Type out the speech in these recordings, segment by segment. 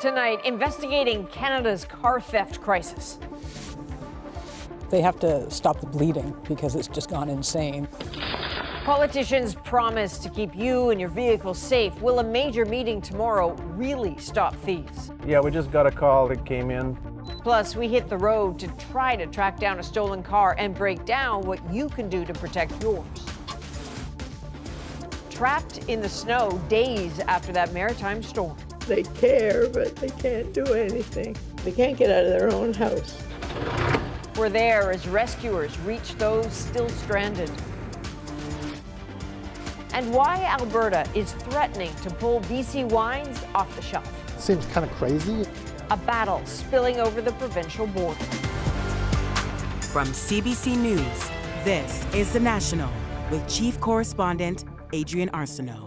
Tonight, investigating Canada's car theft crisis. They have to stop the bleeding because it's just gone insane. Politicians promise to keep you and your vehicle safe. Will a major meeting tomorrow really stop thieves? Yeah, we just got a call that came in. Plus, we hit the road to try to track down a stolen car and break down what you can do to protect yours. Trapped in the snow days after that maritime storm. They care, but they can't do anything. They can't get out of their own house. We're there as rescuers reach those still stranded. And why Alberta is threatening to pull BC wines off the shelf. Seems kind of crazy. A battle spilling over the provincial border. From CBC News, this is The National with Chief Correspondent Adrian Arsenault.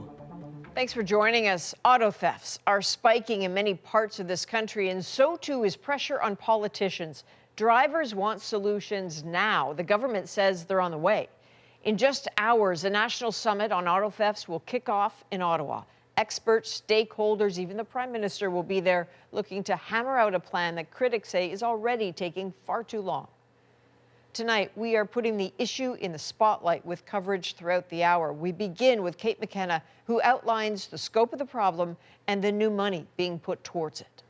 Thanks for joining us. Auto thefts are spiking in many parts of this country, and so too is pressure on politicians. Drivers want solutions now. The government says they're on the way. In just hours, a national summit on auto thefts will kick off in Ottawa. Experts, stakeholders, even the Prime Minister will be there looking to hammer out a plan that critics say is already taking far too long. Tonight, we are putting the issue in the spotlight with coverage throughout the hour. We begin with Kate McKenna, who outlines the scope of the problem and the new money being put towards it.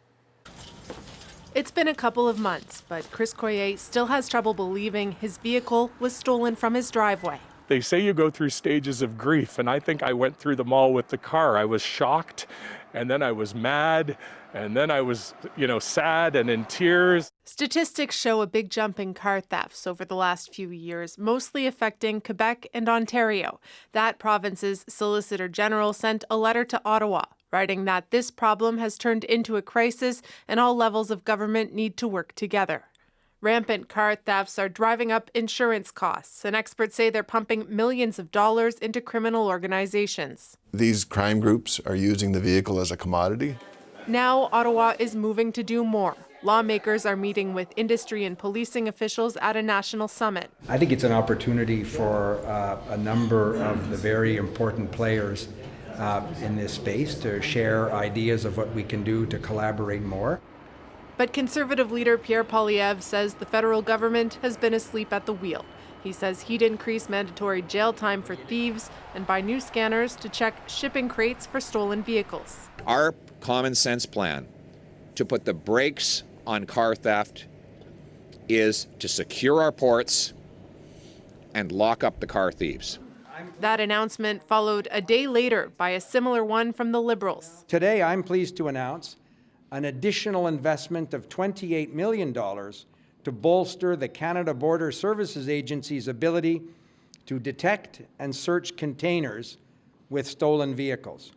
It's been a couple of months, but Chris Coyer still has trouble believing his vehicle was stolen from his driveway. They say you go through stages of grief, and I think I went through them all with the car. I was shocked, and then I was mad, and then I was, sad and in tears. Statistics show a big jump in car thefts over the last few years, mostly affecting Quebec and Ontario. That province's Solicitor General sent a letter to Ottawa, writing that this problem has turned into a crisis and all levels of government need to work together. Rampant car thefts are driving up insurance costs, and experts say they're pumping millions of dollars into criminal organizations. These crime groups are using the vehicle as a commodity. Now, Ottawa is moving to do more. Lawmakers are meeting with industry and policing officials at a national summit. I think it's an opportunity for a number of the very important players in this space to share ideas of what we can do to collaborate more. But Conservative leader Pierre Poilievre says the federal government has been asleep at the wheel. He says he'd increase mandatory jail time for thieves and buy new scanners to check shipping crates for stolen vehicles. Our common sense plan to put the brakes on car theft is to secure our ports and lock up the car thieves. That announcement followed a day later by a similar one from the Liberals. Today, I'm pleased to announce an additional investment of $28 million to bolster the Canada Border Services Agency's ability to detect and search containers with stolen vehicles.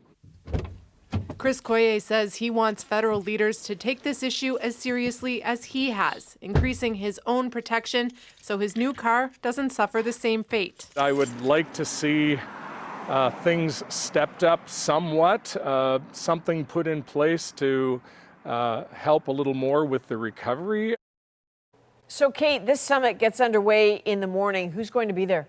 Chris Coyer says he wants federal leaders to take this issue as seriously as he has, increasing his own protection so his new car doesn't suffer the same fate. I would like to see things stepped up somewhat, something put in place to help a little more with the recovery. So, Kate, this summit gets underway in the morning. Who's going to be there?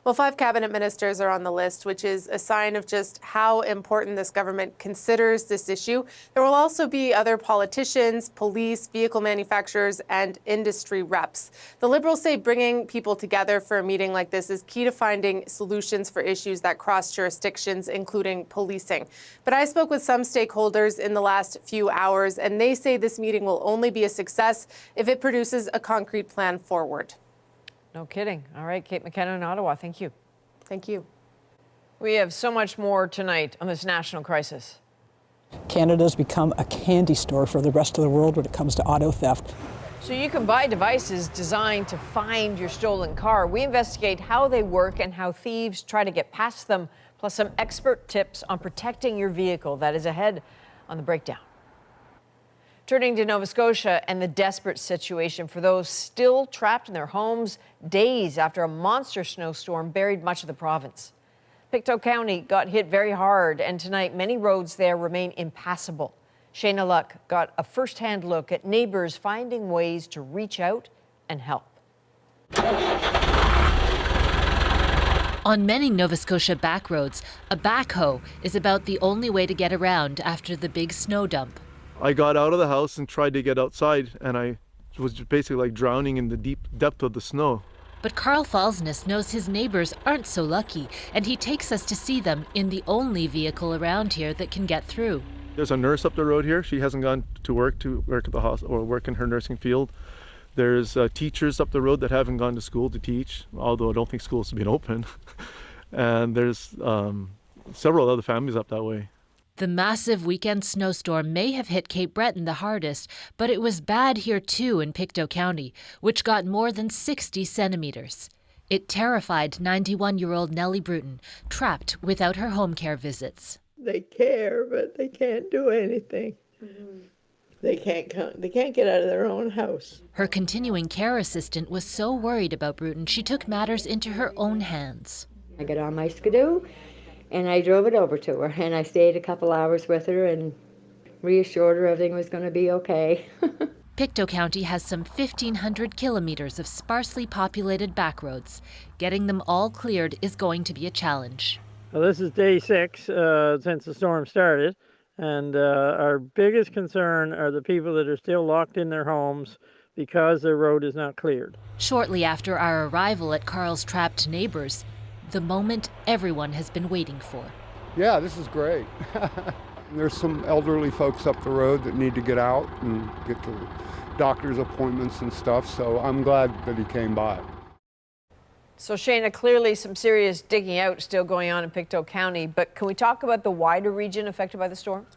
Well, 5 cabinet ministers are on the list, which is a sign of just how important this government considers this issue. There will also be other politicians, police, vehicle manufacturers, and industry reps. The Liberals say bringing people together for a meeting like this is key to finding solutions for issues that cross jurisdictions, including policing. But I spoke with some stakeholders in the last few hours, and they say this meeting will only be a success if it produces a concrete plan forward. No kidding. All right, Kate McKenna in Ottawa. Thank you. Thank you. We have so much more tonight on this national crisis. Canada's become a candy store for the rest of the world when it comes to auto theft. So you can buy devices designed to find your stolen car. We investigate how they work and how thieves try to get past them, plus some expert tips on protecting your vehicle. That is ahead on The Breakdown. Turning to Nova Scotia and the desperate situation for those still trapped in their homes days after a monster snowstorm buried much of the province. Pictou County got hit very hard, and tonight many roads there remain impassable. Shayna Luck got a first-hand look at neighbors finding ways to reach out and help. On many Nova Scotia backroads, a backhoe is about the only way to get around after the big snow dump. I got out of the house and tried to get outside, and I was basically like drowning in the deep depth of the snow. But Carl Falsness knows his neighbors aren't so lucky, and he takes us to see them in the only vehicle around here that can get through. There's a nurse up the road here. She hasn't gone to work at the hospital or work in her nursing field. There's teachers up the road that haven't gone to school to teach, although I don't think schools have been open. And there's several other families up that way. The massive weekend snowstorm may have hit Cape Breton the hardest, but it was bad here too in Pictou County, which got more than 60 centimeters. It terrified 91-year-old Nellie Bruton, trapped without her home care visits. They care, but they can't do anything. They can't get out of their own house. Her continuing care assistant was so worried about Bruton, she took matters into her own hands. I got on my skidoo and I drove it over to her, and I stayed a couple hours with her and reassured her everything was going to be okay. Pictou County has some 1,500 kilometers of sparsely populated back roads. Getting them all cleared is going to be a challenge. Well, this is day 6 since the storm started, and our biggest concern are the people that are still locked in their homes because their road is not cleared. Shortly after our arrival at Carl's trapped neighbors, the moment everyone has been waiting for. Yeah, this is great. There's some elderly folks up the road that need to get out and get to doctor's appointments and stuff, so I'm glad that he came by. So Shayna, clearly some serious digging out still going on in Pictou County, but can we talk about the wider region affected by the storm?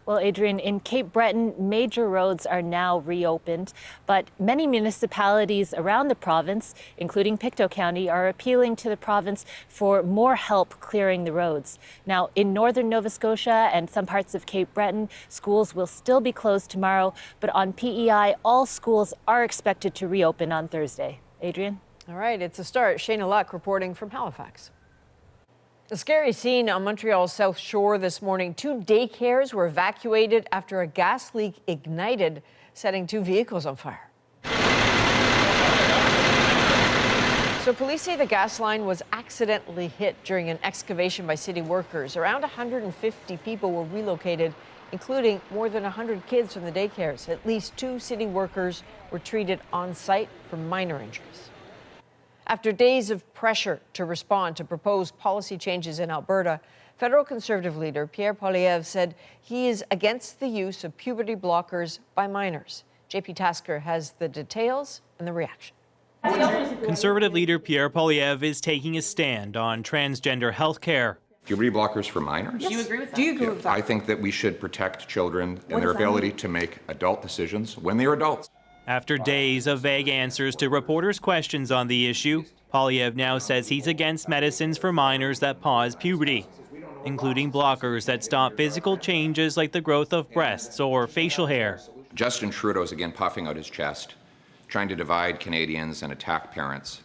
Well, Adrian, in Cape Breton, major roads are now reopened, but many municipalities around the province, including Pictou County, are appealing to the province for more help clearing the roads. Now, in northern Nova Scotia and some parts of Cape Breton, schools will still be closed tomorrow, but on PEI, all schools are expected to reopen on Thursday. Adrian? All right, it's a start. Shayna Luck reporting from Halifax. A scary scene on Montreal's South Shore this morning. 2 daycares were evacuated after a gas leak ignited, setting 2 vehicles on fire. So police say the gas line was accidentally hit during an excavation by city workers. Around 150 people were relocated, including more than 100 kids from the daycares. At least 2 city workers were treated on site for minor injuries. After days of pressure to respond to proposed policy changes in Alberta, federal Conservative leader Pierre Poilievre said he is against the use of puberty blockers by minors. JP Tasker has the details and the reaction. Conservative leader Pierre Poilievre is taking a stand on transgender health care. Puberty blockers for minors? Yes. Do you agree with that? Do you agree with that? I think that we should protect children and their ability to make adult decisions when they are adults. After days of vague answers to reporters' questions on the issue, Poilievre now says he's against medicines for minors that pause puberty, including blockers that stop physical changes like the growth of breasts or facial hair. Justin Trudeau's again puffing out his chest, trying to divide Canadians and attack parents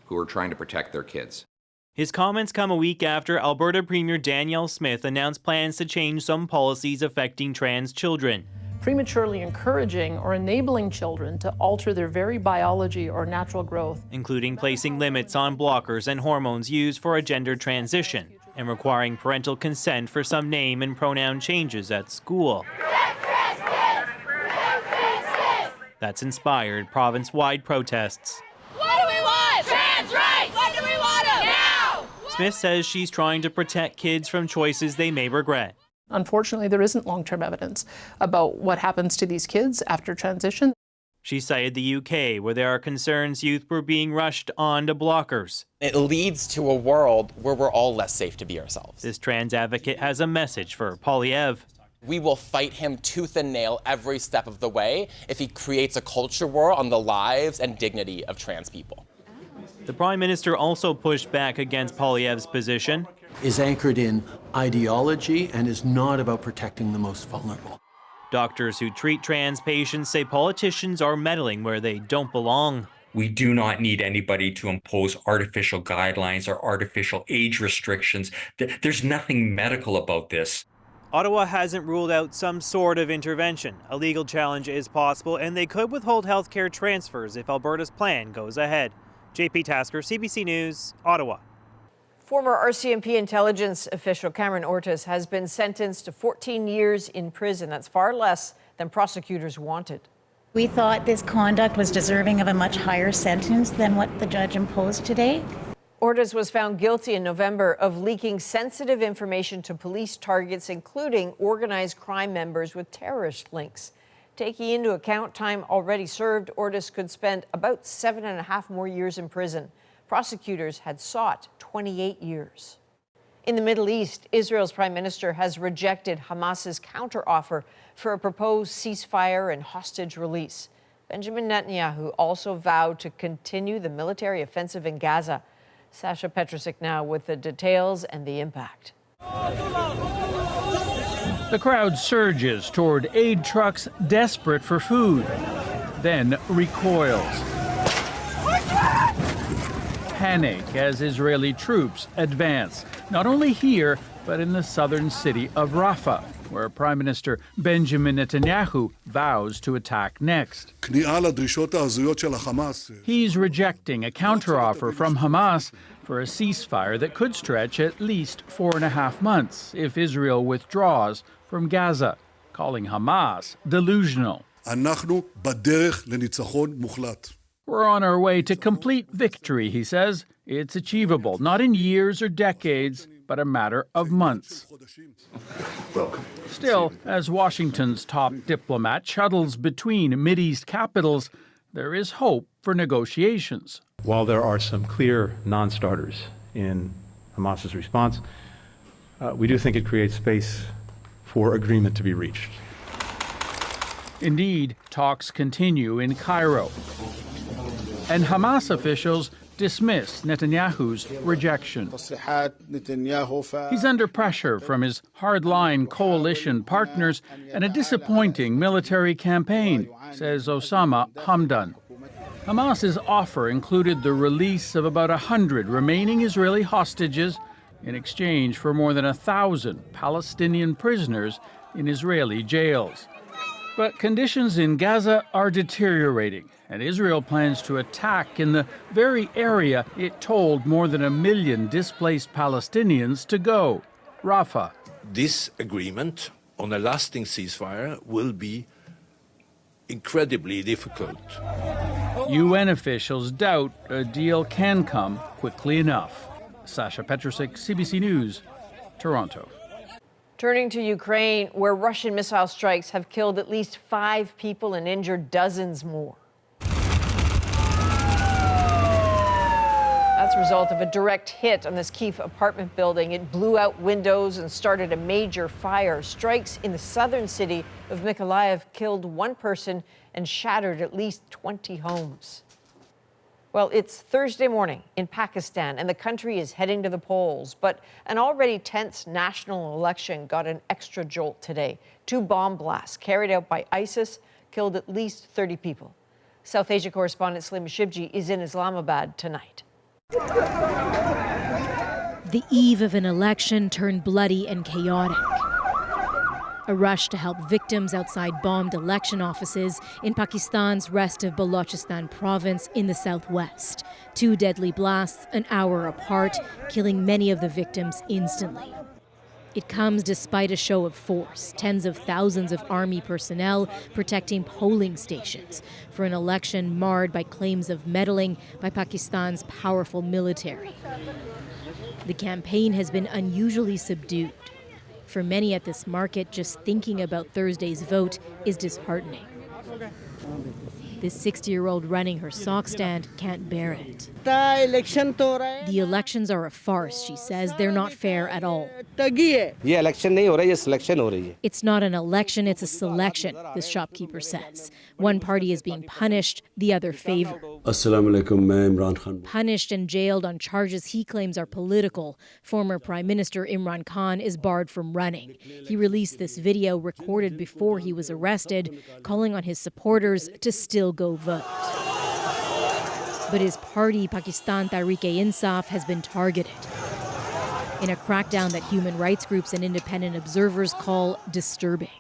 who are trying to protect their kids. His comments come a week after Alberta Premier Danielle Smith announced plans to change some policies affecting trans children. Prematurely encouraging or enabling children to alter their very biology or natural growth, including placing limits on blockers and hormones used for a gender transition, and requiring parental consent for some name and pronoun changes at school. That's inspired province-wide protests. What do we want? Trans rights! What do we want them? Now! Smith says she's trying to protect kids from choices they may regret. Unfortunately, there isn't long-term evidence about what happens to these kids after transition. She cited the UK, where there are concerns youth were being rushed onto blockers. It leads to a world where we're all less safe to be ourselves. This trans advocate has a message for Poilievre. We will fight him tooth and nail every step of the way if he creates a culture war on the lives and dignity of trans people. The Prime Minister also pushed back against Poilievre's position. Is anchored in ideology and is not about protecting the most vulnerable. Doctors who treat trans patients say politicians are meddling where they don't belong. We do not need anybody to impose artificial guidelines or artificial age restrictions. There's nothing medical about this. Ottawa hasn't ruled out some sort of intervention. A legal challenge is possible, and they could withhold healthcare transfers if Alberta's plan goes ahead. JP Tasker, CBC News, Ottawa. Former RCMP intelligence official Cameron Ortis has been sentenced to 14 years in prison. That's far less than prosecutors wanted. We thought this conduct was deserving of a much higher sentence than what the judge imposed today. Ortis was found guilty in November of leaking sensitive information to police targets, including organized crime members with terrorist links. Taking into account time already served, Ortis could spend about 7.5 more years in prison. Prosecutors had sought 28 years. In the Middle East, Israel's prime minister has rejected Hamas's counteroffer for a proposed ceasefire and hostage release. Benjamin Netanyahu also vowed to continue the military offensive in Gaza. Sasha Petrusik now with the details and the impact. The crowd surges toward aid trucks desperate for food, then recoils. Panic as Israeli troops advance, not only here, but in the southern city of Rafah, where Prime Minister Benjamin Netanyahu vows to attack next. He's rejecting a counteroffer from Hamas for a ceasefire that could stretch at least 4.5 months if Israel withdraws from Gaza, calling Hamas delusional. We're on our way to complete victory, he says. It's achievable, not in years or decades, but a matter of months. Still, as Washington's top diplomat shuttles between Mideast capitals, there is hope for negotiations. While there are some clear non-starters in Hamas's response, we do think it creates space for agreement to be reached. Indeed, talks continue in Cairo. And Hamas officials dismiss Netanyahu's rejection. He's under pressure from his hardline coalition partners and a disappointing military campaign, says Osama Hamdan. Hamas's offer included the release of about 100 remaining Israeli hostages in exchange for more than 1,000 Palestinian prisoners in Israeli jails. But conditions in Gaza are deteriorating, and Israel plans to attack in the very area it told more than 1 million displaced Palestinians to go, Rafah. This agreement on a lasting ceasefire will be incredibly difficult. UN officials doubt a deal can come quickly enough. Sasha Petrusik, CBC News, Toronto. Turning to Ukraine, where Russian missile strikes have killed at least 5 people and injured dozens more. That's a result of a direct hit on this Kyiv apartment building. It blew out windows and started a major fire. Strikes in the southern city of Mykolaiv killed 1 person and shattered at least 20 homes. Well, it's Thursday morning in Pakistan, and the country is heading to the polls. But an already tense national election got an extra jolt today. 2 bomb blasts carried out by ISIS killed at least 30 people. South Asia correspondent Salima Shibji is in Islamabad tonight. The eve of an election turned bloody and chaotic. A rush to help victims outside bombed election offices in Pakistan's rest of Balochistan province in the southwest. 2 deadly blasts an hour apart, killing many of the victims instantly. It comes despite a show of force, tens of thousands of army personnel protecting polling stations for an election marred by claims of meddling by Pakistan's powerful military. The campaign has been unusually subdued. For many at this market, just thinking about Thursday's vote is disheartening. This 60-year-old running her sock stand can't bear it. The elections are a farce, she says. They're not fair at all. It's not an election, it's a selection, this shopkeeper says. One party is being punished, the other favored. Punished and jailed on charges he claims are political. Former Prime Minister Imran Khan is barred from running. He released this video recorded before he was arrested, calling on his supporters to still go vote. But his party, Pakistan Tehreek-e-Insaf, has been targeted in a crackdown that human rights groups and independent observers call disturbing.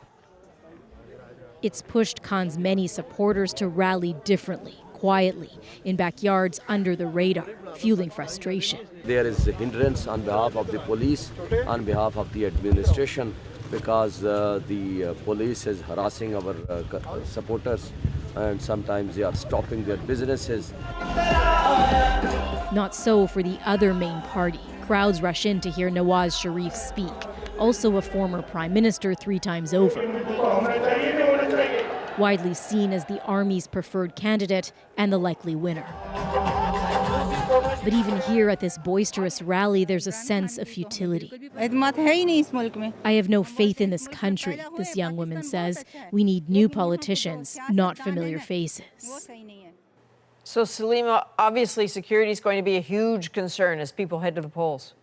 It's pushed Khan's many supporters to rally differently, quietly in backyards under the radar, fueling frustration. There is a hindrance on behalf of the police, on behalf of the administration, because the police is harassing our supporters, and sometimes they are stopping their businesses. Not so for the other main party. Crowds rush in to hear Nawaz Sharif speak, also a former prime minister 3 times over. Widely seen as the army's preferred candidate and the likely winner. But even here at this boisterous rally, there's a sense of futility. I have no faith in this country, this young woman says. We need new politicians, not familiar faces. So, Salima, obviously security is going to be a huge concern as people head to the polls.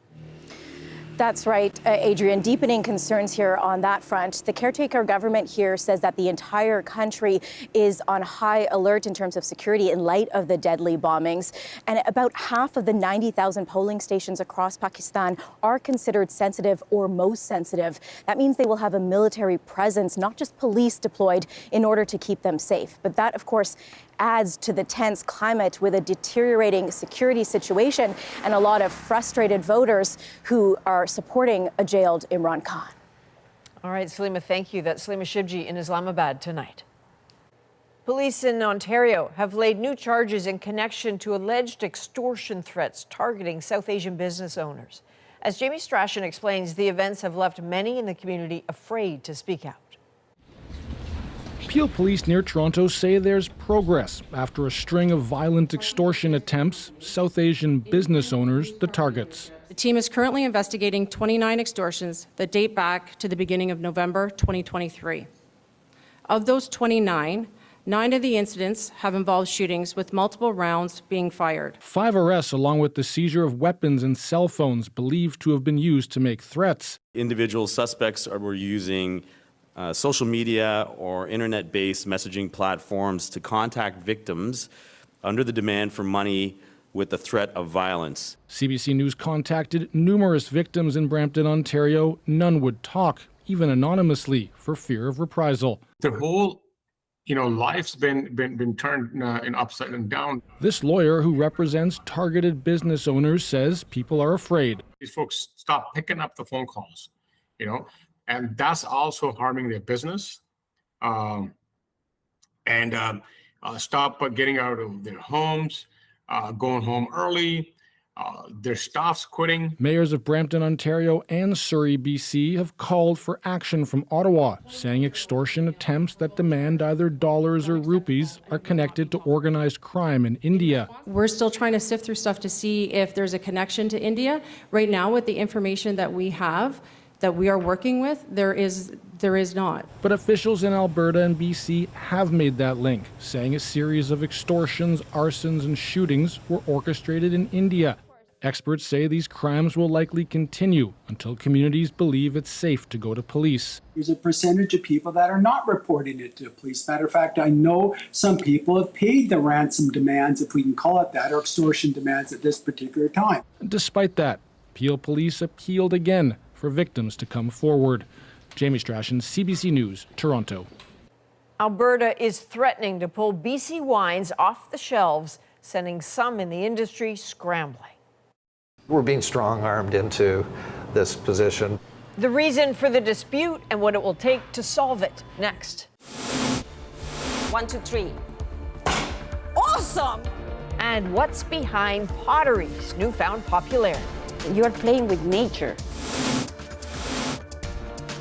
That's right, Adrian. Deepening concerns here on that front. The caretaker government here says that the entire country is on high alert in terms of security in light of the deadly bombings. And about half of the 90,000 polling stations across Pakistan are considered sensitive or most sensitive. That means they will have a military presence, not just police deployed, in order to keep them safe. But that, of course, adds to the tense climate with a deteriorating security situation and a lot of frustrated voters who are supporting a jailed Imran Khan. All right, Salima, thank you. That's Salima Shibji in Islamabad tonight. Police in Ontario have laid new charges in connection to alleged extortion threats targeting South Asian business owners. As Jamie Strachan explains, the events have left many in the community afraid to speak out. Peel police near Toronto say there's progress after a string of violent extortion attempts. South Asian business owners the targets. The team is currently investigating 29 extortions that date back to the beginning of November 2023. Of those 29, 9 of the incidents have involved shootings with multiple rounds being fired. 5 arrests along with the seizure of weapons and cell phones believed to have been used to make threats. Individual suspects were using social media or internet-based messaging platforms to contact victims under the demand for money with the threat of violence. CBC News contacted numerous victims in Brampton, Ontario. None would talk, even anonymously, for fear of reprisal. The whole, life's been turned in upside and down. This lawyer, who represents targeted business owners, says people are afraid. These folks stop picking up the phone calls, and that's also harming their business. Stop getting out of their homes, going home early, their staff's quitting. Mayors of Brampton, Ontario and Surrey, BC have called for action from Ottawa, saying extortion attempts that demand either dollars or rupees are connected to organized crime in India. We're still trying to sift through stuff to see if there's a connection to India. Right now, with the information that we have, that we are working with, there is not. But officials in Alberta and BC have made that link, saying a series of extortions, arsons, and shootings were orchestrated in India. Experts say these crimes will likely continue until communities believe it's safe to go to police. There's a percentage of people that are not reporting it to the police. Matter of fact, I know some people have paid the ransom demands, if we can call it that, or extortion demands at this particular time. Despite that, Peel Police appealed again for victims to come forward. Jamie Strachan, CBC News, Toronto. Alberta is threatening to pull BC wines off the shelves, sending some in the industry scrambling. We're being strong-armed into this position. The reason for the dispute and what it will take to solve it, next. 1, 2, 3. Awesome! And what's behind pottery's newfound popularity. You're playing with nature.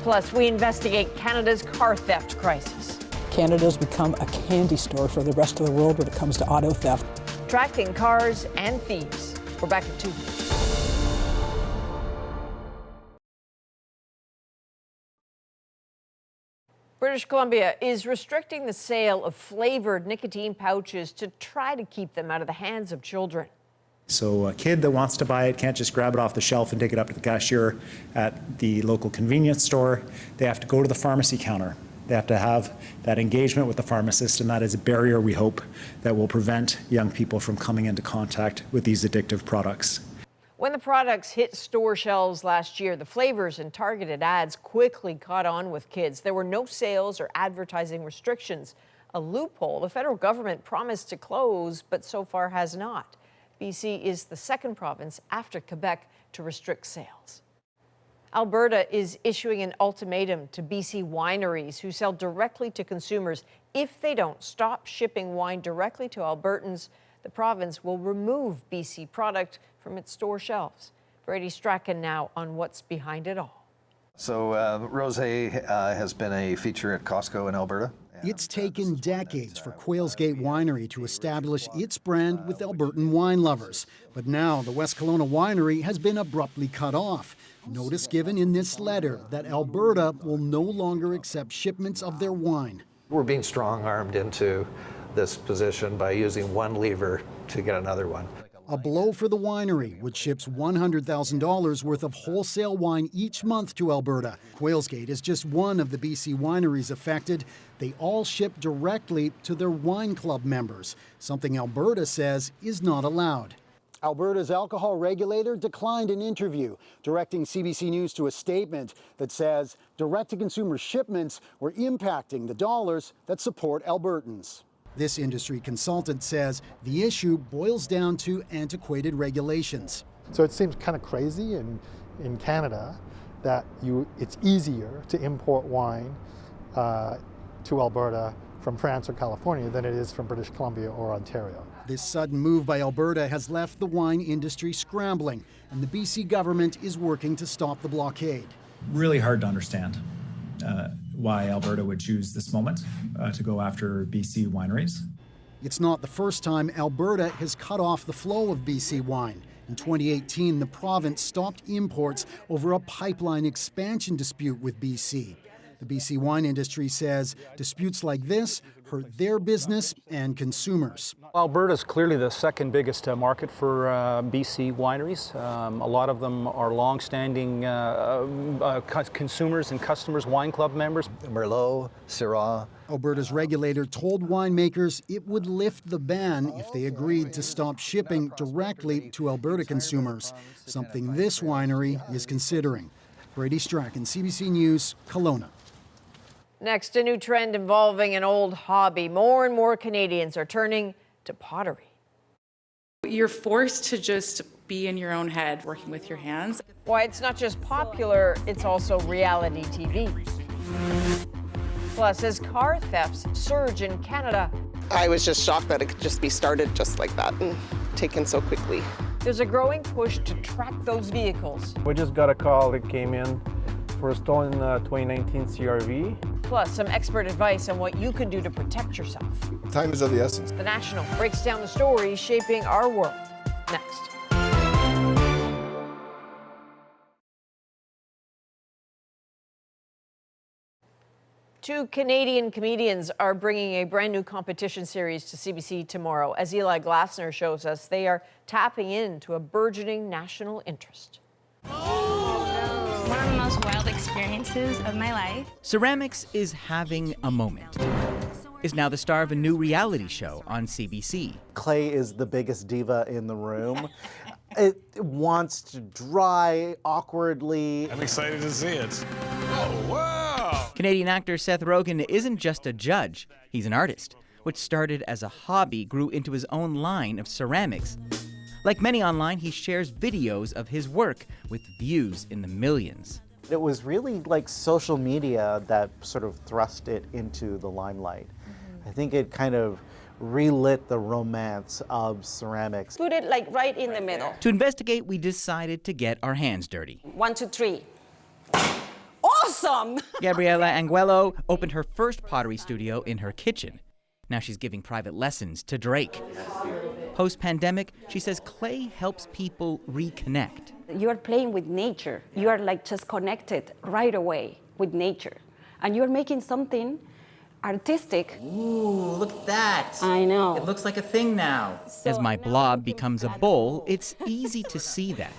Plus, we investigate Canada's car theft crisis. Canada's become a candy store for the rest of the world when it comes to auto theft. Tracking cars and thieves. We're back at 2. British Columbia is restricting the sale of flavored nicotine pouches to try to keep them out of the hands of children. So a kid that wants to buy it can't just grab it off the shelf and take it up to the cashier at the local convenience store. They have to go to the pharmacy counter. They have to have that engagement with the pharmacist, and that is a barrier, we hope, that will prevent young people from coming into contact with these addictive products. When the products hit store shelves last year, the flavors and targeted ads quickly caught on with kids. There were no sales or advertising restrictions, a loophole the federal government promised to close, but so far has not. BC is the second province after Quebec to restrict sales. Alberta is issuing an ultimatum to BC wineries who sell directly to consumers. If they don't stop shipping wine directly to Albertans, the province will remove BC product from its store shelves. Brady Strachan now on what's behind it all. So rosé has been a feature at Costco in Alberta. It's taken decades for Quail's Gate Winery to establish its brand with Albertan wine lovers. But now the West Kelowna winery has been abruptly cut off. Notice given in this letter that Alberta will no longer accept shipments of their wine. We're being strong-armed into this position by using one lever to get another one. A blow for the winery, which ships $100,000 worth of wholesale wine each month to Alberta. Quail's Gate is just one of the BC wineries affected. They all ship directly to their wine club members, something Alberta says is not allowed. Alberta's alcohol regulator declined an interview, directing CBC News to a statement that says direct-to-consumer shipments were impacting the dollars that support Albertans. This industry consultant says the issue boils down to antiquated regulations. So it seems kind of crazy in Canada that it's easier to import wine to Alberta from France or California than it is from British Columbia or Ontario. This sudden move by Alberta has left the wine industry scrambling, and the BC government is working to stop the blockade. Really hard to understand why Alberta would choose this moment to go after BC wineries. It's not the first time Alberta has cut off the flow of BC wine. In 2018, the province stopped imports over a pipeline expansion dispute with BC. The BC wine industry says disputes like this hurt their business and consumers. Alberta is clearly the second biggest market for BC wineries. A lot of them are long-standing consumers and customers, wine club members. Merlot, Syrah. Alberta's regulator told winemakers it would lift the ban if they agreed to stop shipping directly to Alberta consumers, something this winery is considering. Brady Strachan, CBC News, Kelowna. Next, a new trend involving an old hobby. More and more Canadians are turning to pottery. You're forced to just be in your own head, working with your hands. Why it's not just popular, it's also reality TV. Plus, as car thefts surge in Canada, I was just shocked that it could just be started just like that and taken so quickly. There's a growing push to track those vehicles. We just got a call that came in for a stolen 2019 CRV. Plus, some expert advice on what you can do to protect yourself. Time is of the essence. The National breaks down the stories shaping our world. Next. Two Canadian comedians are bringing a brand new competition series to CBC tomorrow. As Eli Glasner shows us, they are tapping into a burgeoning national interest. One of the most wild experiences of my life. Ceramics is having a moment. Is now the star of a new reality show on CBC. Clay is the biggest diva in the room. It wants to dry awkwardly. I'm excited to see it. Oh, wow! Canadian actor Seth Rogen isn't just a judge, he's an artist. What started as a hobby grew into his own line of ceramics. Like many online, he shares videos of his work with views in the millions. It was really like social media that sort of thrust it into the limelight. I think it kind of relit the romance of ceramics. Put it like right in the middle. To investigate, we decided to get our hands dirty. 1, 2, 3. Awesome! Gabriela Anguello opened her first pottery studio in her kitchen. Now she's giving private lessons to Drake. Post-pandemic, she says clay helps people reconnect. You are playing with nature. You are like just connected right away with nature. And you're making something artistic. Ooh, look at that. I know. It looks like a thing now. As my blob becomes a bowl, it's easy to see that.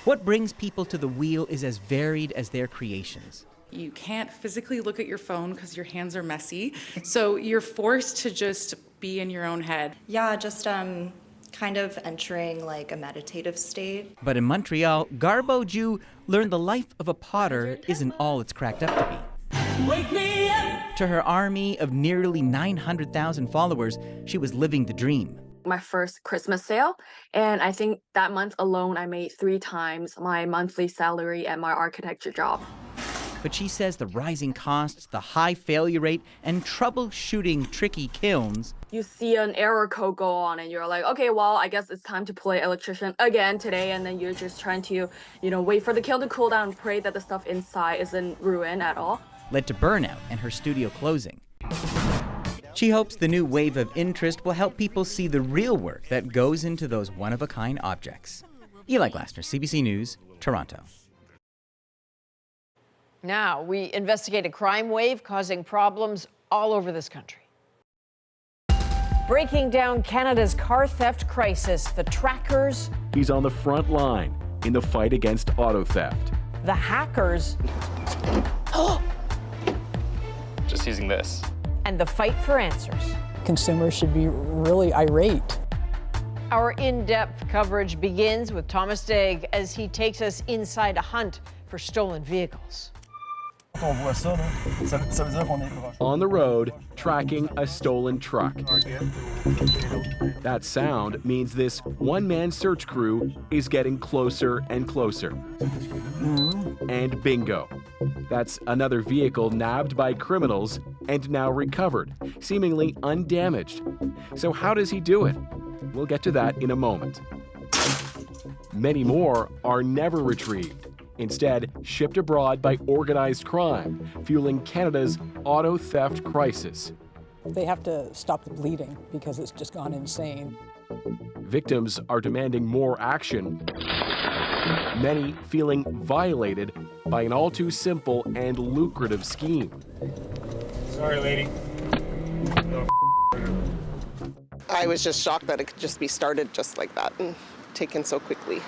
What brings people to the wheel is as varied as their creations. You can't physically look at your phone because your hands are messy. So you're forced to just be in your own head. Yeah, just kind of entering like a meditative state. But in Montreal, Garbo Jew learned the life of a potter isn't all it's cracked up to be. Wake me up. To her army of nearly 900,000 followers, she was living the dream. My first Christmas sale, and I think that month alone I made 3 times my monthly salary at my architecture job. But she says the rising costs, the high failure rate, and troubleshooting tricky kilns. You see an error code go on and you're like, okay, well, I guess it's time to play electrician again today. And then you're just trying to, wait for the kiln to cool down and pray that the stuff inside isn't ruined at all. Led to burnout and her studio closing. She hopes the new wave of interest will help people see the real work that goes into those one-of-a-kind objects. Eli Glasner, CBC News, Toronto. Now, we investigate a crime wave causing problems all over this country. Breaking down Canada's car theft crisis, the trackers. He's on the front line in the fight against auto theft. The hackers. Just using this. And the fight for answers. Consumers should be really irate. Our in-depth coverage begins with Thomas Daig as he takes us inside a hunt for stolen vehicles. On the road, tracking a stolen truck. That sound means this one-man search crew is getting closer and closer. And bingo. That's another vehicle nabbed by criminals and now recovered, seemingly undamaged. So how does he do it? We'll get to that in a moment. Many more are never retrieved. Instead, shipped abroad by organized crime, fueling Canada's auto theft crisis. They have to stop the bleeding because it's just gone insane. Victims are demanding more action, many feeling violated by an all too simple and lucrative scheme. Sorry, lady. I was just shocked that it could just be started just like that and taken so quickly.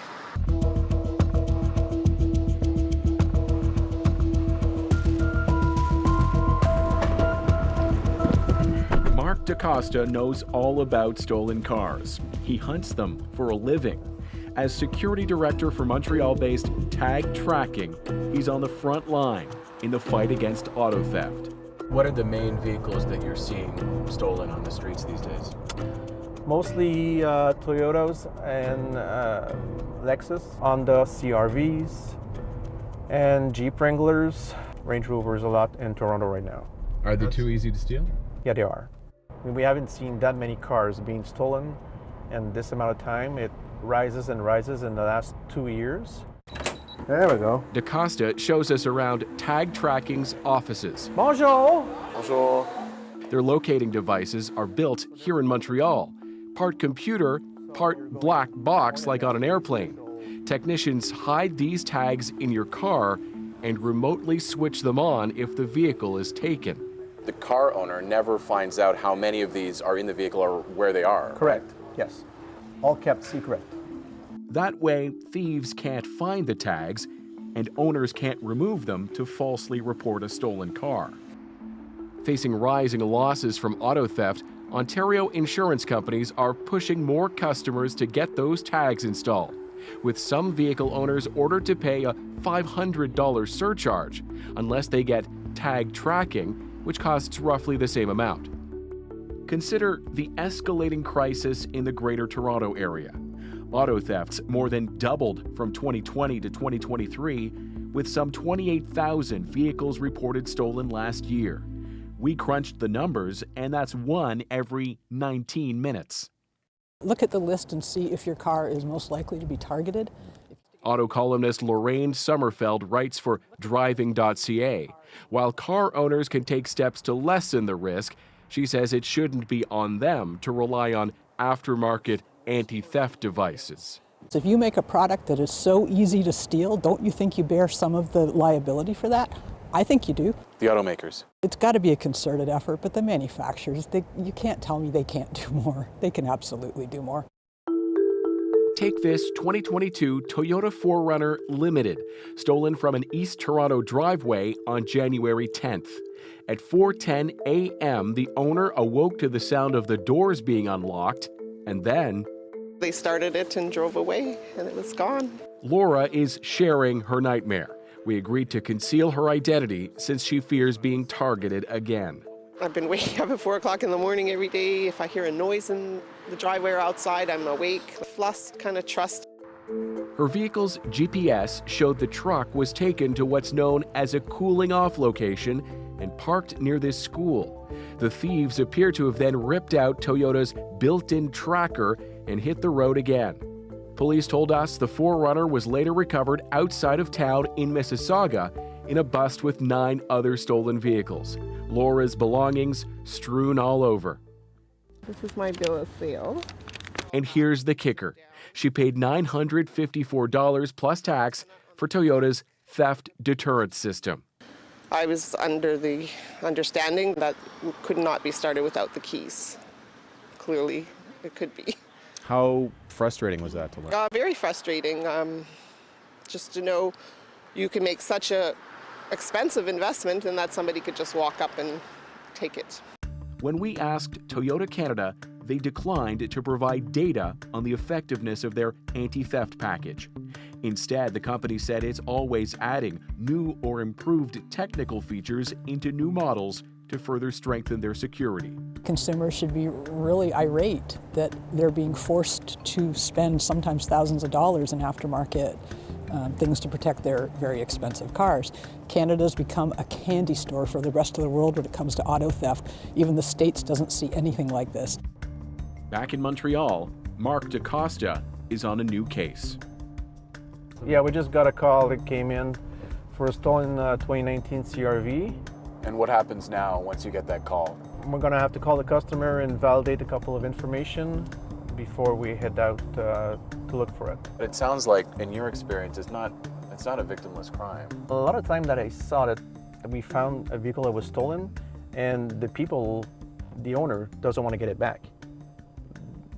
Mark DaCosta knows all about stolen cars. He hunts them for a living. As security director for Montreal-based Tag Tracking, he's on the front line in the fight against auto theft. What are the main vehicles that you're seeing stolen on the streets these days? Mostly Toyotas and Lexus, Honda CR-Vs, and Jeep Wranglers, Range Rovers a lot in Toronto right now. Are they too easy to steal? Yeah, they are. I mean, we haven't seen that many cars being stolen in this amount of time. It rises and rises in the last 2 years. There we go. DaCosta shows us around Tag Tracking's offices. Bonjour. Bonjour. Their locating devices are built here in Montreal. Part computer, part black box like on an airplane. Technicians hide these tags in your car and remotely switch them on if the vehicle is taken. The car owner never finds out how many of these are in the vehicle or where they are. Correct, yes. All kept secret. That way, thieves can't find the tags and owners can't remove them to falsely report a stolen car. Facing rising losses from auto theft, Ontario insurance companies are pushing more customers to get those tags installed, with some vehicle owners ordered to pay a $500 surcharge unless they get Tag Tracking, which costs roughly the same amount. Consider the escalating crisis in the Greater Toronto Area. Auto thefts more than doubled from 2020 to 2023, with some 28,000 vehicles reported stolen last year. We crunched the numbers, and that's 1 every 19 minutes. Look at the list and see if your car is most likely to be targeted. Auto columnist Lorraine Sommerfeld writes for driving.ca. While car owners can take steps to lessen the risk, she says it shouldn't be on them to rely on aftermarket anti-theft devices. So if you make a product that is so easy to steal, don't you think you bear some of the liability for that? I think you do. The automakers. It's got to be a concerted effort, but the manufacturers, you can't tell me they can't do more. They can absolutely do more. Take this 2022 Toyota 4Runner Limited, stolen from an East Toronto driveway on January 10th. At 4:10 a.m., the owner awoke to the sound of the doors being unlocked, and then They started it and drove away, and it was gone. Laura is sharing her nightmare. We agreed to conceal her identity since she fears being targeted again. I've been waking up at 4 o'clock in the morning every day. If I hear a noise in the driveway or outside, I'm awake. Lost kind of trust. Her vehicle's GPS showed the truck was taken to what's known as a cooling off location and parked near this school. The thieves appear to have then ripped out Toyota's built-in tracker and hit the road again. Police told us the 4Runner was later recovered outside of town in Mississauga in a bust with 9 other stolen vehicles. Laura's belongings strewn all over. This is my bill of sale. And here's the kicker. She paid $954 plus tax for Toyota's theft deterrent system. I was under the understanding that it could not be started without the keys. Clearly, it could be. How frustrating was that to learn? Very frustrating. Just to know you can make such a expensive investment and that somebody could just walk up and take it. When we asked Toyota Canada, they declined to provide data on the effectiveness of their anti-theft package. Instead, the company said it's always adding new or improved technical features into new models to further strengthen their security. Consumers should be really irate that they're being forced to spend sometimes thousands of dollars in aftermarket things to protect their very expensive cars. Canada's become a candy store for the rest of the world when it comes to auto theft. Even the States doesn't see anything like this. Back in Montreal, Mark DaCosta is on a new case. Yeah, we just got a call that came in for a stolen 2019 CRV. And what happens now once you get that call? We're going to have to call the customer and validate a couple of information before we head out to look for it. But it sounds like, in your experience, it's not a victimless crime. A lot of time that I saw that we found a vehicle that was stolen, and the owner doesn't want to get it back.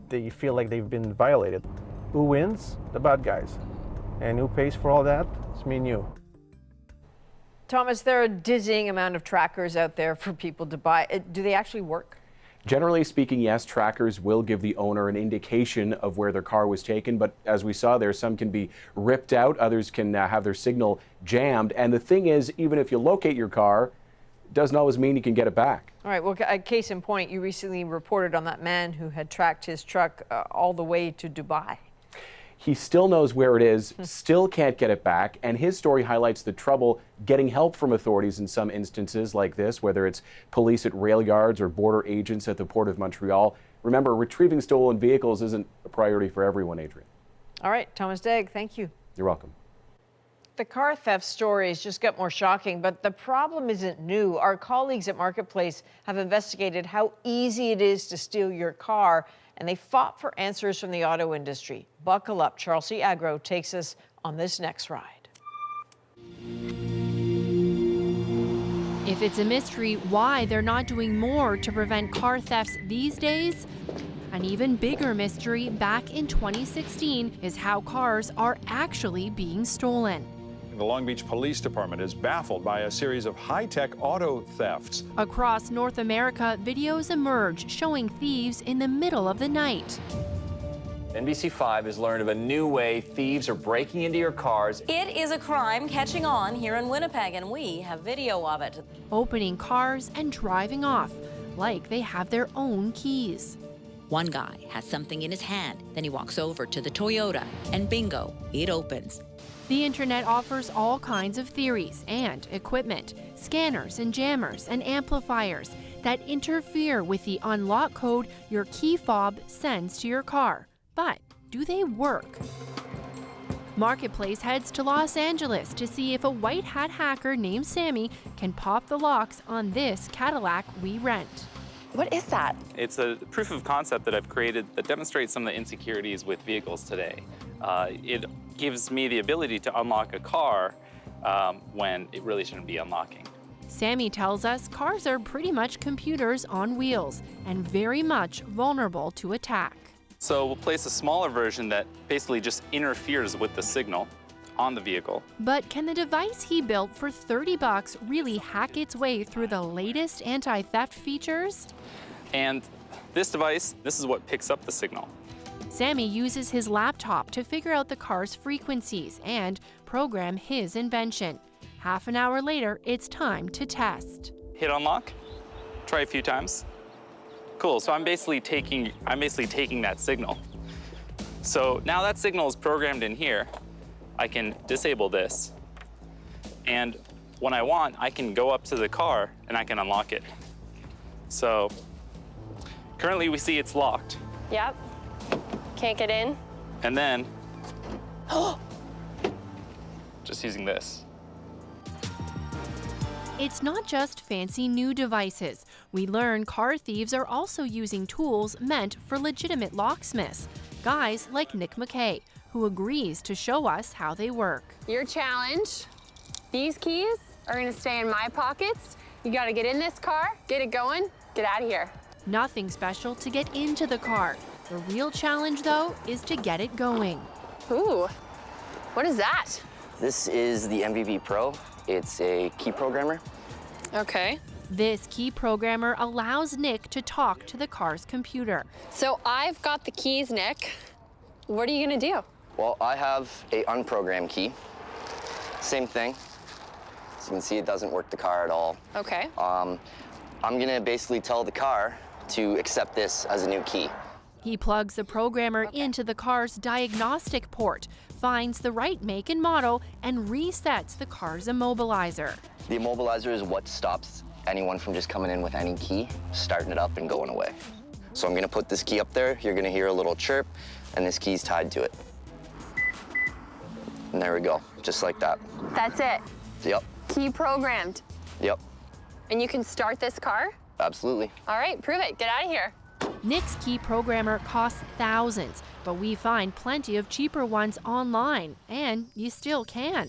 They feel like they've been violated. Who wins? The bad guys. And who pays for all that? It's me and you. Thomas, there are a dizzying amount of trackers out there for people to buy. Do they actually work? Generally speaking, yes, trackers will give the owner an indication of where their car was taken, but as we saw there, some can be ripped out, others can have their signal jammed. And the thing is, even if you locate your car, it doesn't always mean you can get it back. All right, well, case in point, you recently reported on that man who had tracked his truck all the way to Dubai. He still knows where it is, still can't get it back, and his story highlights the trouble getting help from authorities in some instances like this, whether it's police at rail yards or border agents at the Port of Montreal. Remember, retrieving stolen vehicles isn't a priority for everyone, Adrian. All right, Thomas Degg, thank you. You're welcome. The car theft stories just got more shocking, but the problem isn't new. Our colleagues at Marketplace have investigated how easy it is to steal your car, and they fought for answers from the auto industry. Buckle up. Charles C. Agro takes us on this next ride. If it's a mystery why they're not doing more to prevent car thefts these days, an even bigger mystery back in 2016 is how cars are actually being stolen. The Long Beach Police Department is baffled by a series of high-tech auto thefts. Across North America, videos emerge showing thieves in the middle of the night. NBC5 has learned of a new way thieves are breaking into your cars. It is a crime catching on here in Winnipeg, and we have video of it. Opening cars and driving off like they have their own keys. One guy has something in his hand, then he walks over to the Toyota, and bingo, it opens. The internet offers all kinds of theories and equipment, scanners and jammers and amplifiers that interfere with the unlock code your key fob sends to your car. But do they work? Marketplace heads to Los Angeles to see if a white hat hacker named Sammy can pop the locks on this Cadillac we rent. What is that? It's a proof of concept that I've created that demonstrates some of the insecurities with vehicles today. It gives me the ability to unlock a car when it really shouldn't be unlocking. Sammy tells us cars are pretty much computers on wheels and very much vulnerable to attack. So we'll place a smaller version that basically just interferes with the signal on the vehicle. But can the device he built for $30 really hack its way through the latest anti-theft features? And this device, this is what picks up the signal. Sammy uses his laptop to figure out the car's frequencies and program his invention. Half an hour later, it's time to test. Hit unlock, try a few times. Cool, so I'm basically taking that signal. So now that signal is programmed in here, I can disable this. And when I want, I can go up to the car and I can unlock it. So currently we see it's locked. Yep. Can't get in. And then, just using this. It's not just fancy new devices. We learn car thieves are also using tools meant for legitimate locksmiths. Guys like Nick McKay, who agrees to show us how they work. Your challenge, these keys are gonna stay in my pockets. You gotta get in this car, get it going, get out of here. Nothing special to get into the car. The real challenge, though, is to get it going. Ooh, what is that? This is the MVP Pro. It's a key programmer. Okay. This key programmer allows Nick to talk to the car's computer. So I've got the keys, Nick. What are you gonna do? Well, I have a unprogrammed key. Same thing. As you can see, it doesn't work the car at all. Okay. I'm gonna basically tell the car to accept this as a new key. He plugs the programmer into the car's diagnostic port, finds the right make and model, and resets the car's immobilizer. The immobilizer is what stops anyone from just coming in with any key, starting it up and going away. So I'm gonna put this key up there, you're gonna hear a little chirp, and this key's tied to it. And there we go, just like that. That's it. Yep. Key programmed. Yep. And you can start this car? Absolutely. All right, prove it. Get out of here. Nick's key programmer costs thousands, but we find plenty of cheaper ones online, and you still can.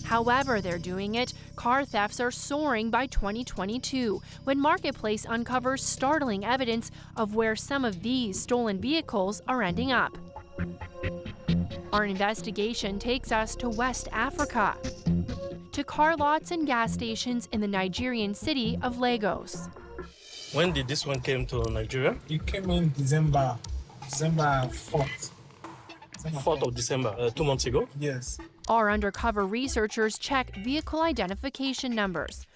However they're doing it, car thefts are soaring by 2022, when Marketplace uncovers startling evidence of where some of these stolen vehicles are ending up. Our investigation takes us to West Africa, to car lots and gas stations in the Nigerian city of Lagos. When did this one came to Nigeria? It came in December 4th. 4th of December, 2 months ago? Yes. Our undercover researchers check vehicle identification numbers,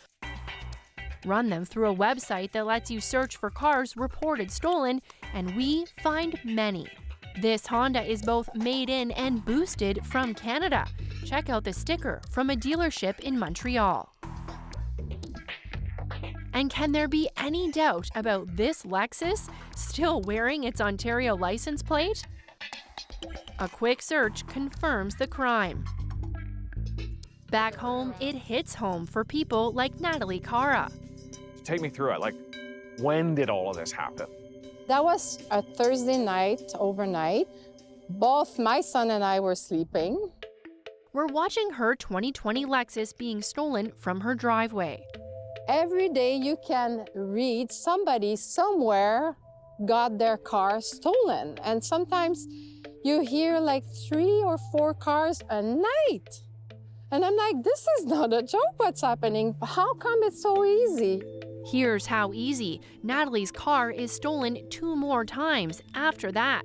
run them through a website that lets you search for cars reported stolen, and we find many. This Honda is both made in and boosted from Canada. Check out the sticker from a dealership in Montreal. And can there be any doubt about this Lexus still wearing its Ontario license plate? A quick search confirms the crime. Back home, it hits home for people like Natalie Cara. Take me through it. Like, when did all of this happen? That was a Thursday night, overnight. Both my son and I were sleeping. We're watching her 2020 Lexus being stolen from her driveway. Every day you can read somebody somewhere got their car stolen. And sometimes you hear like 3 or 4 cars a night. And I'm like, this is not a joke what's happening. How come it's so easy? Here's how easy. Natalie's car is stolen 2 more times after that.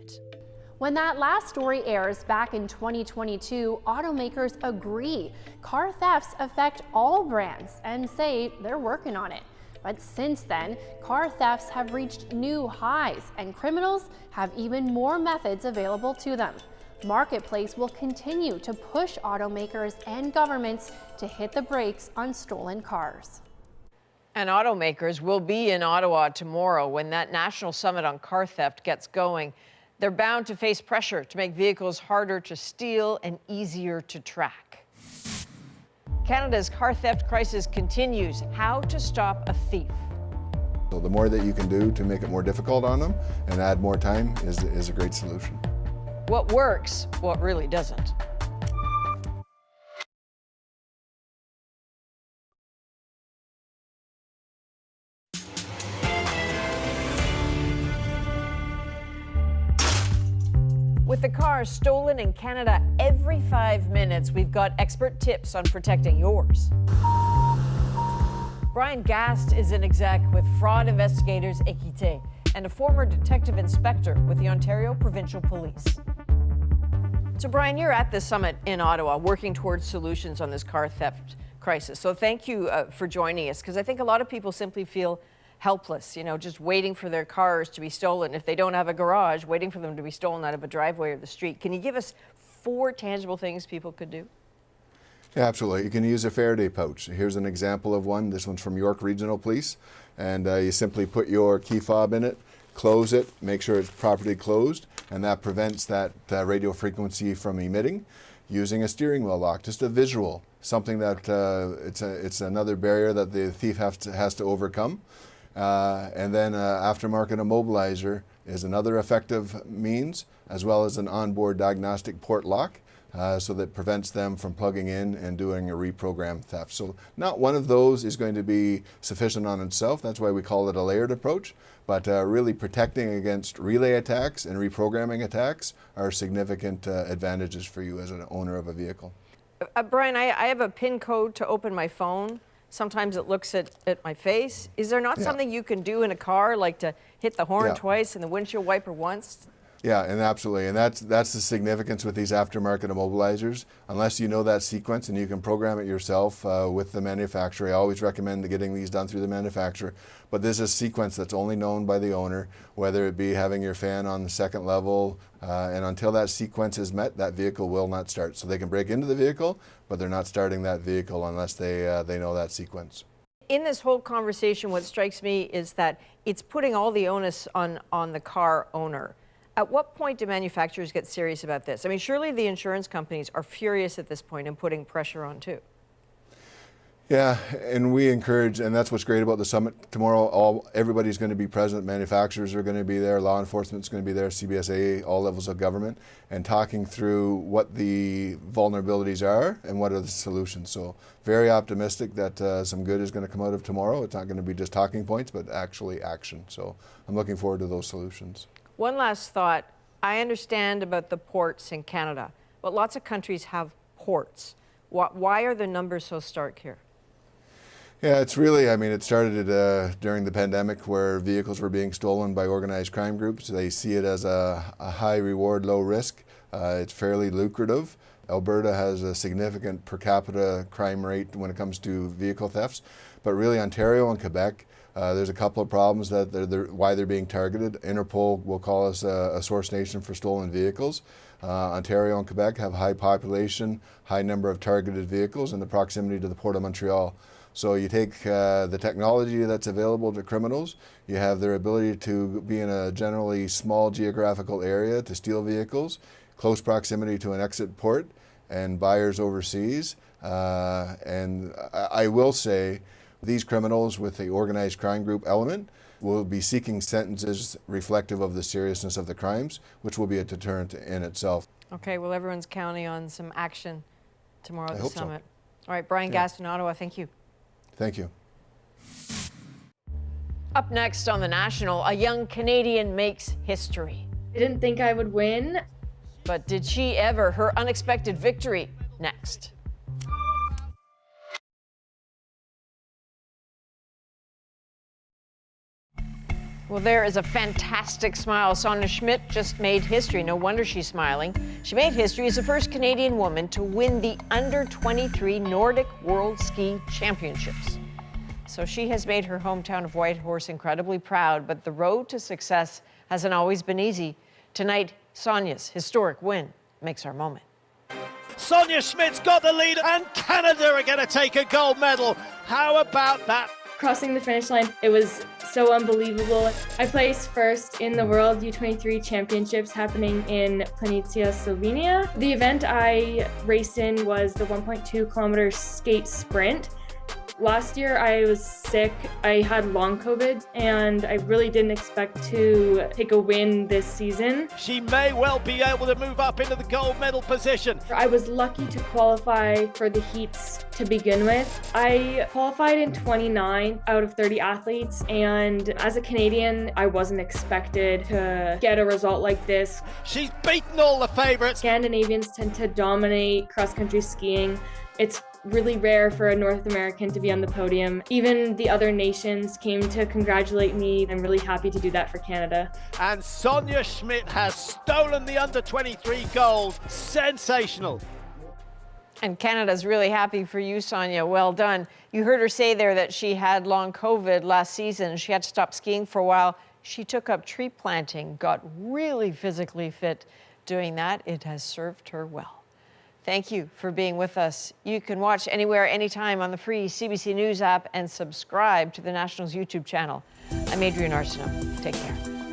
When that last story airs back in 2022, automakers agree car thefts affect all brands and say they're working on it. But since then, car thefts have reached new highs and criminals have even more methods available to them. Marketplace will continue to push automakers and governments to hit the brakes on stolen cars. And automakers will be in Ottawa tomorrow when that national summit on car theft gets going. They're bound to face pressure to make vehicles harder to steal and easier to track. Canada's car theft crisis continues. How to stop a thief. So the more that you can do to make it more difficult on them and add more time is a great solution. What works, what really doesn't. With the cars stolen in Canada every 5 minutes, we've got expert tips on protecting yours. Brian Gast is an exec with Fraud Investigators Équité and a former detective inspector with the Ontario Provincial Police. So, Brian, you're at the summit in Ottawa working towards solutions on this car theft crisis. So thank you for joining us, because I think a lot of people simply feel helpless, just waiting for their cars to be stolen. If they don't have a garage, waiting for them to be stolen out of a driveway or the street. Can you give us 4 tangible things people could do? Yeah, absolutely. You can use a Faraday pouch. Here's an example of one. This one's from York Regional Police. And you simply put your key fob in it, close it, make sure it's properly closed, and that prevents that radio frequency from emitting. Using a steering wheel lock, just a visual, something that it's another barrier that the thief has to overcome. And then aftermarket immobilizer is another effective means, as well as an onboard diagnostic port lock, so that prevents them from plugging in and doing a reprogram theft. So not one of those is going to be sufficient on itself. That's why we call it a layered approach. But really protecting against relay attacks and reprogramming attacks are significant advantages for you as an owner of a vehicle. Brian, I have a PIN code to open my phone. Sometimes it looks at my face. Is there not something you can do in a car, like to hit the horn twice and the windshield wiper once? Yeah, and absolutely, and that's the significance with these aftermarket immobilizers. Unless you know that sequence and you can program it yourself with the manufacturer, I always recommend getting these done through the manufacturer. But this is a sequence that's only known by the owner, whether it be having your fan on the second level, and until that sequence is met, that vehicle will not start. So they can break into the vehicle, but they're not starting that vehicle unless they know that sequence. In this whole conversation, what strikes me is that it's putting all the onus on the car owner. At what point do manufacturers get serious about this? I mean, surely the insurance companies are furious at this point and putting pressure on too. Yeah, and we encourage, and that's what's great about the summit tomorrow. Everybody's going to be present. Manufacturers are going to be there. Law enforcement's going to be there. CBSA, all levels of government, and talking through what the vulnerabilities are and what are the solutions. So very optimistic that some good is going to come out of tomorrow. It's not going to be just talking points, but actually action. So I'm looking forward to those solutions. One last thought. I understand about the ports in Canada, but lots of countries have ports. Why are the numbers so stark here? Yeah, it's really, it started during the pandemic where vehicles were being stolen by organized crime groups. They see it as a high reward, low risk. It's fairly lucrative. Alberta has a significant per capita crime rate when it comes to vehicle thefts, but really Ontario and Quebec, there's a couple of problems that why they're being targeted. Interpol will call us a source nation for stolen vehicles. Ontario and Quebec have high population, high number of targeted vehicles, and the proximity to the Port of Montreal. So you take the technology that's available to criminals, you have their ability to be in a generally small geographical area to steal vehicles, close proximity to an exit port, and buyers overseas. And I will say, these criminals with the organized crime group element will be seeking sentences reflective of the seriousness of the crimes, which will be a deterrent in itself. Okay, well, everyone's counting on some action tomorrow at the summit. So. All right, Brian Gaston, Ottawa, thank you. Thank you. Up next on The National, a young Canadian makes history. I didn't think I would win. But did she ever? Her unexpected victory next. Well, there is a fantastic smile. Sonia Schmidt just made history. No wonder she's smiling. She made history as the first Canadian woman to win the Under-23 Nordic World Ski Championships. So she has made her hometown of Whitehorse incredibly proud, but the road to success hasn't always been easy. Tonight, Sonia's historic win makes our moment. Sonia Schmidt's got the lead, and Canada are going to take a gold medal. How about that? Crossing the finish line, it was so unbelievable. I placed first in the World U23 Championships happening in Planitia, Slovenia. The event I raced in was the 1.2 kilometer skate sprint. Last year I was sick. I had long COVID, and I really didn't expect to take a win this season. She may well be able to move up into the gold medal position. I was lucky to qualify for the heats to begin with. I qualified in 29 out of 30 athletes, and as a Canadian, I wasn't expected to get a result like this. She's beaten all the favorites. Scandinavians tend to dominate cross-country skiing. It's really rare for a North American to be on the podium. Even the other nations came to congratulate me. I'm really happy to do that for Canada. And Sonia Schmidt has stolen the under-23 gold. Sensational. And Canada's really happy for you, Sonia. Well done. You heard her say there that she had long COVID last season. She had to stop skiing for a while. She took up tree planting, got really physically fit doing that. It has served her well. Thank you for being with us. You can watch anywhere, anytime on the free CBC News app and subscribe to the National's YouTube channel. I'm Adrienne Arsenault. Take care.